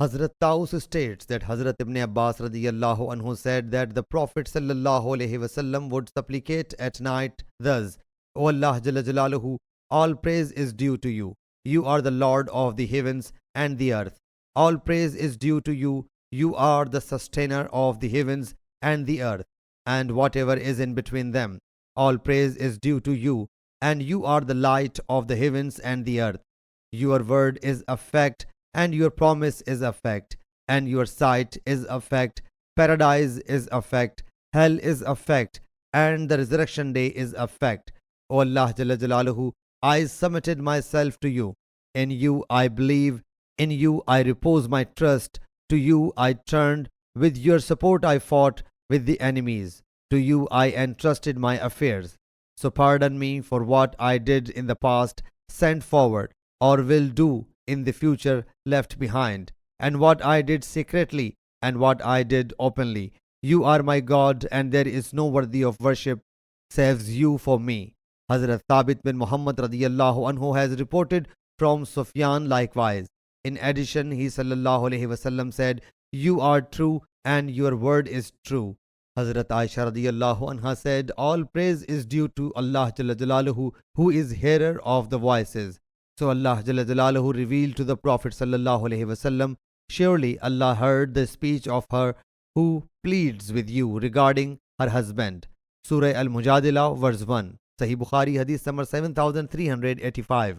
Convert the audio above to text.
Hazrat Taus states that Hazrat Ibn Abbas radiyallahu anhu said that the Prophet sallallahu alaihi wasallam would supplicate at night thus: O Allah Jalla Jalaluhu, all praise is due to you. You are the Lord of the heavens and the earth. All praise is due to you. You are the sustainer of the heavens and the earth, and whatever is in between them. All praise is due to you, and you are the light of the heavens and the earth. Your word is a fact, and your promise is a fact, and your sight is a fact. Paradise is a fact, hell is a fact, and the resurrection day is a fact. O Allah Jalla Jalaluhu, I submitted myself to you. In you I believe, in you I repose my trust, to you I turned, with your support I fought with the enemies, to you I entrusted my affairs. So pardon me for what I did in the past, sent forward, or will do in the future, left behind, and what I did secretly and what I did openly. You are my God, and there is no worthy of worship saves you for me. Hazrat Thabit bin Muhammad radiyallahu anhu has reported from Sufyan likewise. In addition, he sallallahu alaihi wasallam said, You are true and your word is true. Hazrat Aisha radiyallahu anha said, All praise is due to Allah Jalla Jalaluhu, who is hearer of the voices. So Allah Jalla Jalaluhu revealed to the Prophet sallallahu alaihi wasallam, Surely Allah heard the speech of her who pleads with you regarding her husband. Surah Al-Mujadila verse 1. Sahih Bukhari Hadith number 7385.